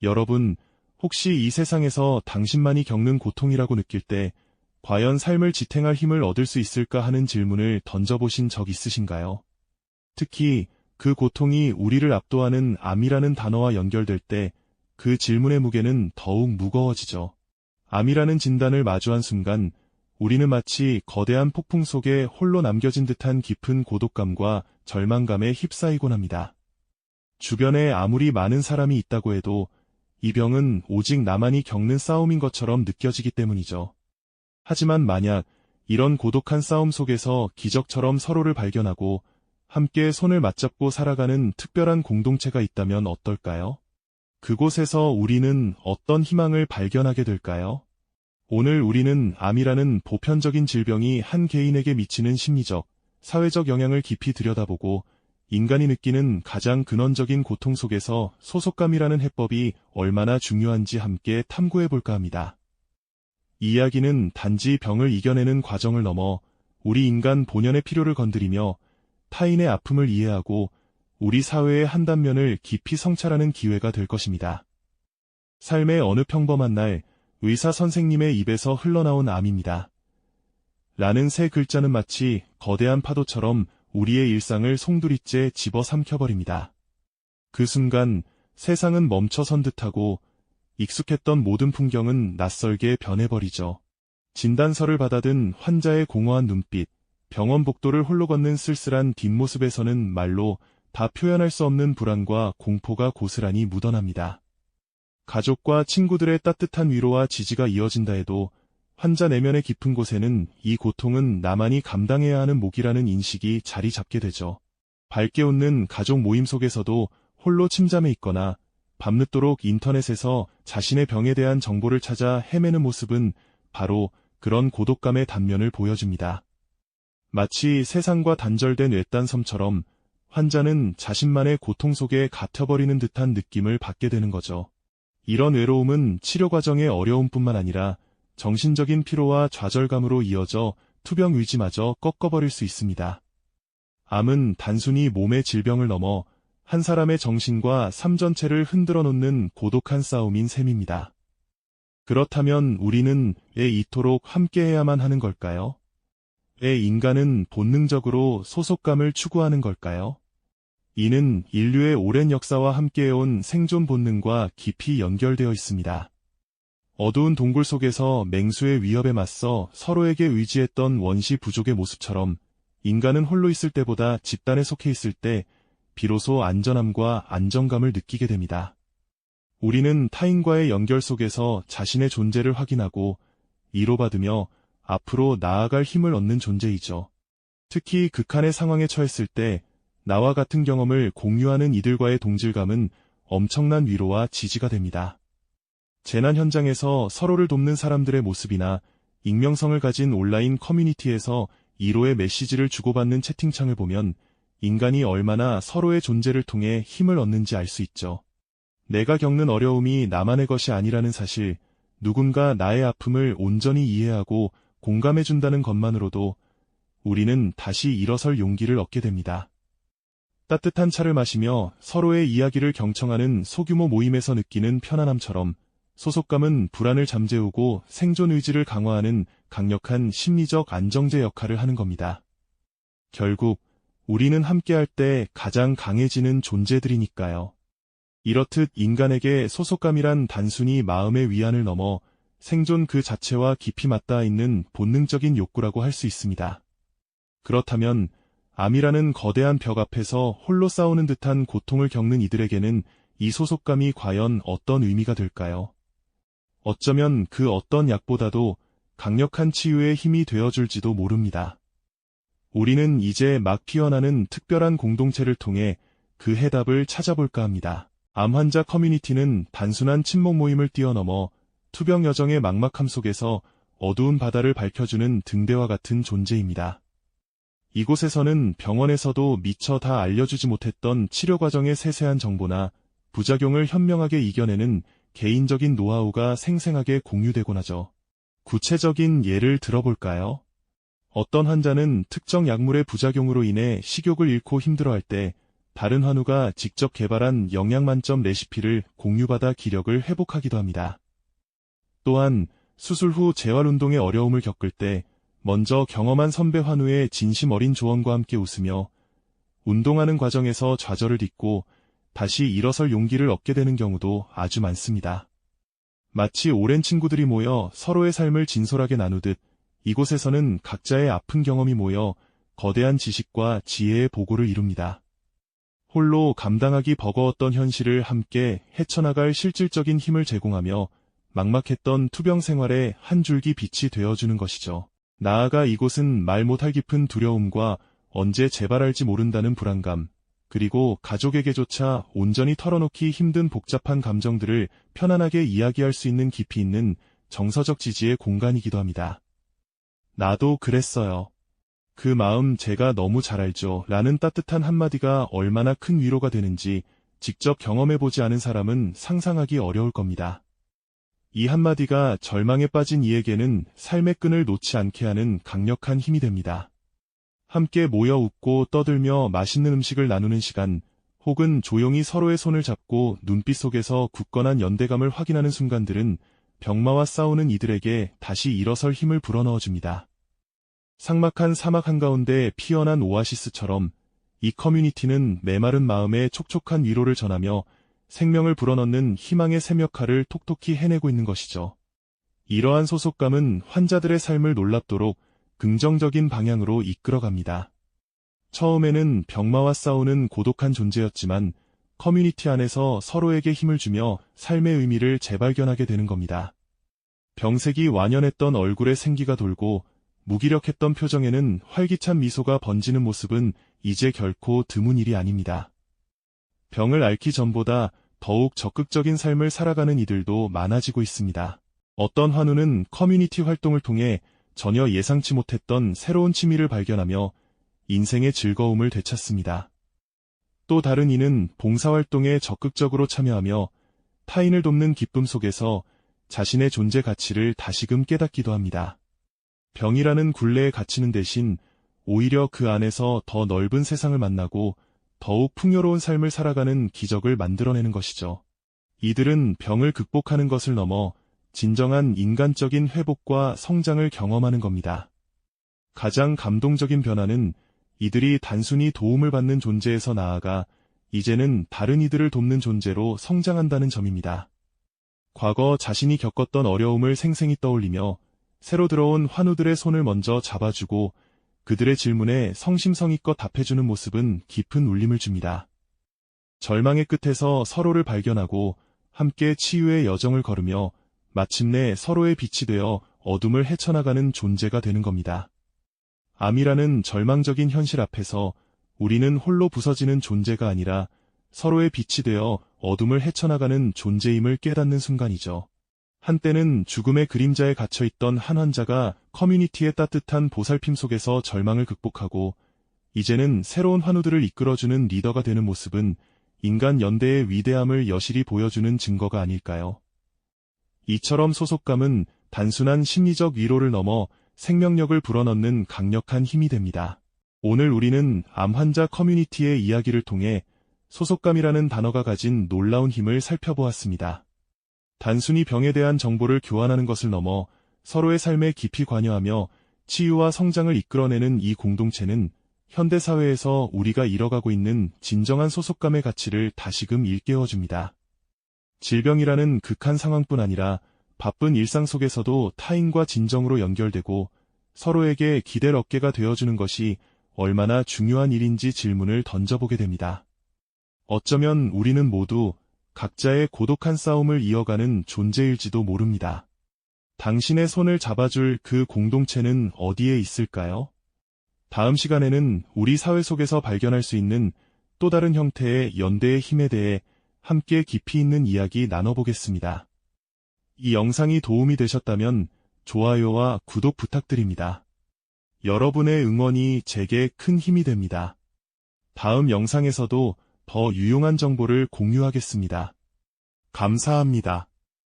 여러분, 혹시 이 세상에서 당신만이 겪는 고통이라고 느낄 때 과연 삶을 지탱할 힘을 얻을 수 있을까 하는 질문을 던져보신 적 있으신가요? 특히 그 고통이 우리를 압도하는 암이라는 단어와 연결될 때 그 질문의 무게는 더욱 무거워지죠. 암이라는 진단을 마주한 순간 우리는 마치 거대한 폭풍 속에 홀로 남겨진 듯한 깊은 고독감과 절망감에 휩싸이곤 합니다. 주변에 아무리 많은 사람이 있다고 해도 이 병은 오직 나만이 겪는 싸움인 것처럼 느껴지기 때문이죠. 하지만 만약 이런 고독한 싸움 속에서 기적처럼 서로를 발견하고 함께 손을 맞잡고 살아가는 특별한 공동체가 있다면 어떨까요? 그곳에서 우리는 어떤 희망을 발견하게 될까요? 오늘 우리는 암이라는 보편적인 질병이 한 개인에게 미치는 심리적, 사회적 영향을 깊이 들여다보고 인간이 느끼는 가장 근원적인 고통 속에서 소속감이라는 해법이 얼마나 중요한지 함께 탐구해볼까 합니다. 이 이야기는 단지 병을 이겨내는 과정을 넘어 우리 인간 본연의 필요를 건드리며 타인의 아픔을 이해하고 우리 사회의 한 단면을 깊이 성찰하는 기회가 될 것입니다. 삶의 어느 평범한 날 의사 선생님의 입에서 흘러나온 암입니다. 라는 세 글자는 마치 거대한 파도처럼 우리의 일상을 송두리째 집어삼켜버립니다. 그 순간 세상은 멈춰선 듯하고 익숙했던 모든 풍경은 낯설게 변해버리죠. 진단서를 받아든 환자의 공허한 눈빛, 병원 복도를 홀로 걷는 쓸쓸한 뒷모습에서는 말로 다 표현할 수 없는 불안과 공포가 고스란히 묻어납니다. 가족과 친구들의 따뜻한 위로와 지지가 이어진다 해도 환자 내면의 깊은 곳에는 이 고통은 나만이 감당해야 하는 몫이라는 인식이 자리 잡게 되죠. 밝게 웃는 가족 모임 속에서도 홀로 침잠해 있거나 밤늦도록 인터넷에서 자신의 병에 대한 정보를 찾아 헤매는 모습은 바로 그런 고독감의 단면을 보여줍니다. 마치 세상과 단절된 외딴 섬처럼 환자는 자신만의 고통 속에 갇혀버리는 듯한 느낌을 받게 되는 거죠. 이런 외로움은 치료 과정의 어려움뿐만 아니라 정신적인 피로와 좌절감으로 이어져 투병 의지마저 꺾어버릴 수 있습니다. 암은 단순히 몸의 질병을 넘어 한 사람의 정신과 삶 전체를 흔들어 놓는 고독한 싸움인 셈입니다. 그렇다면 우리는 왜 이토록 함께해야만 하는 걸까요? 왜 인간은 본능적으로 소속감을 추구하는 걸까요? 이는 인류의 오랜 역사와 함께해온 생존 본능과 깊이 연결되어 있습니다. 어두운 동굴 속에서 맹수의 위협에 맞서 서로에게 의지했던 원시 부족의 모습처럼 인간은 홀로 있을 때보다 집단에 속해 있을 때 비로소 안전함과 안정감을 느끼게 됩니다. 우리는 타인과의 연결 속에서 자신의 존재를 확인하고 위로받으며 앞으로 나아갈 힘을 얻는 존재이죠. 특히 극한의 상황에 처했을 때 나와 같은 경험을 공유하는 이들과의 동질감은 엄청난 위로와 지지가 됩니다. 재난 현장에서 서로를 돕는 사람들의 모습이나 익명성을 가진 온라인 커뮤니티에서 위로의 메시지를 주고받는 채팅창을 보면 인간이 얼마나 서로의 존재를 통해 힘을 얻는지 알 수 있죠. 내가 겪는 어려움이 나만의 것이 아니라는 사실, 누군가 나의 아픔을 온전히 이해하고 공감해준다는 것만으로도 우리는 다시 일어설 용기를 얻게 됩니다. 따뜻한 차를 마시며 서로의 이야기를 경청하는 소규모 모임에서 느끼는 편안함처럼 소속감은 불안을 잠재우고 생존 의지를 강화하는 강력한 심리적 안정제 역할을 하는 겁니다. 결국 우리는 함께할 때 가장 강해지는 존재들이니까요. 이렇듯 인간에게 소속감이란 단순히 마음의 위안을 넘어 생존 그 자체와 깊이 맞닿아 있는 본능적인 욕구라고 할 수 있습니다. 그렇다면 암이라는 거대한 벽 앞에서 홀로 싸우는 듯한 고통을 겪는 이들에게는 이 소속감이 과연 어떤 의미가 될까요? 어쩌면 그 어떤 약보다도 강력한 치유의 힘이 되어줄지도 모릅니다. 우리는 이제 막 피어나는 특별한 공동체를 통해 그 해답을 찾아볼까 합니다. 암 환자 커뮤니티는 단순한 친목 모임을 뛰어넘어 투병 여정의 막막함 속에서 어두운 바다를 밝혀주는 등대와 같은 존재입니다. 이곳에서는 병원에서도 미처 다 알려주지 못했던 치료 과정의 세세한 정보나 부작용을 현명하게 이겨내는 개인적인 노하우가 생생하게 공유되곤 하죠. 구체적인 예를 들어볼까요? 어떤 환자는 특정 약물의 부작용으로 인해 식욕을 잃고 힘들어할 때 다른 환우가 직접 개발한 영양 만점 레시피를 공유받아 기력을 회복하기도 합니다. 또한 수술 후 재활운동에 어려움을 겪을 때 먼저 경험한 선배 환우의 진심 어린 조언과 함께 웃으며 운동하는 과정에서 좌절을 딛고 다시 일어설 용기를 얻게 되는 경우도 아주 많습니다. 마치 오랜 친구들이 모여 서로의 삶을 진솔하게 나누듯 이곳에서는 각자의 아픈 경험이 모여 거대한 지식과 지혜의 보고를 이룹니다. 홀로 감당하기 버거웠던 현실을 함께 헤쳐나갈 실질적인 힘을 제공하며 막막했던 투병 생활에 한 줄기 빛이 되어주는 것이죠. 나아가 이곳은 말 못할 깊은 두려움과 언제 재발할지 모른다는 불안감, 그리고 가족에게조차 온전히 털어놓기 힘든 복잡한 감정들을 편안하게 이야기할 수 있는 깊이 있는 정서적 지지의 공간이기도 합니다. 나도 그랬어요. 그 마음 제가 너무 잘 알죠. 라는 따뜻한 한마디가 얼마나 큰 위로가 되는지 직접 경험해보지 않은 사람은 상상하기 어려울 겁니다. 이 한마디가 절망에 빠진 이에게는 삶의 끈을 놓지 않게 하는 강력한 힘이 됩니다. 함께 모여 웃고 떠들며 맛있는 음식을 나누는 시간, 혹은 조용히 서로의 손을 잡고 눈빛 속에서 굳건한 연대감을 확인하는 순간들은 병마와 싸우는 이들에게 다시 일어설 힘을 불어넣어줍니다. 삭막한 사막 한가운데 피어난 오아시스처럼 이 커뮤니티는 메마른 마음에 촉촉한 위로를 전하며 생명을 불어넣는 희망의 샘 역할을 톡톡히 해내고 있는 것이죠. 이러한 소속감은 환자들의 삶을 놀랍도록 긍정적인 방향으로 이끌어갑니다. 처음에는 병마와 싸우는 고독한 존재였지만 커뮤니티 안에서 서로에게 힘을 주며 삶의 의미를 재발견하게 되는 겁니다. 병색이 완연했던 얼굴에 생기가 돌고 무기력했던 표정에는 활기찬 미소가 번지는 모습은 이제 결코 드문 일이 아닙니다. 병을 앓기 전보다 더욱 적극적인 삶을 살아가는 이들도 많아지고 있습니다. 어떤 환우는 커뮤니티 활동을 통해 전혀 예상치 못했던 새로운 취미를 발견하며 인생의 즐거움을 되찾습니다. 또 다른 이는 봉사활동에 적극적으로 참여하며 타인을 돕는 기쁨 속에서 자신의 존재 가치를 다시금 깨닫기도 합니다. 병이라는 굴레에 갇히는 대신 오히려 그 안에서 더 넓은 세상을 만나고 더욱 풍요로운 삶을 살아가는 기적을 만들어내는 것이죠. 이들은 병을 극복하는 것을 넘어 진정한 인간적인 회복과 성장을 경험하는 겁니다. 가장 감동적인 변화는 이들이 단순히 도움을 받는 존재에서 나아가 이제는 다른 이들을 돕는 존재로 성장한다는 점입니다. 과거 자신이 겪었던 어려움을 생생히 떠올리며 새로 들어온 환우들의 손을 먼저 잡아주고 그들의 질문에 성심성의껏 답해주는 모습은 깊은 울림을 줍니다. 절망의 끝에서 서로를 발견하고 함께 치유의 여정을 걸으며 마침내 서로의 빛이 되어 어둠을 헤쳐나가는 존재가 되는 겁니다. 암이라는 절망적인 현실 앞에서 우리는 홀로 부서지는 존재가 아니라 서로의 빛이 되어 어둠을 헤쳐나가는 존재임을 깨닫는 순간이죠. 한때는 죽음의 그림자에 갇혀있던 한 환자가 커뮤니티의 따뜻한 보살핌 속에서 절망을 극복하고 이제는 새로운 환우들을 이끌어주는 리더가 되는 모습은 인간 연대의 위대함을 여실히 보여주는 증거가 아닐까요? 이처럼 소속감은 단순한 심리적 위로를 넘어 생명력을 불어넣는 강력한 힘이 됩니다. 오늘 우리는 암 환자 커뮤니티의 이야기를 통해 소속감이라는 단어가 가진 놀라운 힘을 살펴보았습니다. 단순히 병에 대한 정보를 교환하는 것을 넘어 서로의 삶에 깊이 관여하며 치유와 성장을 이끌어내는 이 공동체는 현대사회에서 우리가 잃어가고 있는 진정한 소속감의 가치를 다시금 일깨워줍니다. 질병이라는 극한 상황뿐 아니라 바쁜 일상 속에서도 타인과 진정으로 연결되고 서로에게 기댈 어깨가 되어주는 것이 얼마나 중요한 일인지 질문을 던져보게 됩니다. 어쩌면 우리는 모두 각자의 고독한 싸움을 이어가는 존재일지도 모릅니다. 당신의 손을 잡아줄 그 공동체는 어디에 있을까요? 다음 시간에는 우리 사회 속에서 발견할 수 있는 또 다른 형태의 연대의 힘에 대해 함께 깊이 있는 이야기 나눠보겠습니다. 이 영상이 도움이 되셨다면 좋아요와 구독 부탁드립니다. 여러분의 응원이 제게 큰 힘이 됩니다. 다음 영상에서도 더 유용한 정보를 공유하겠습니다. 감사합니다.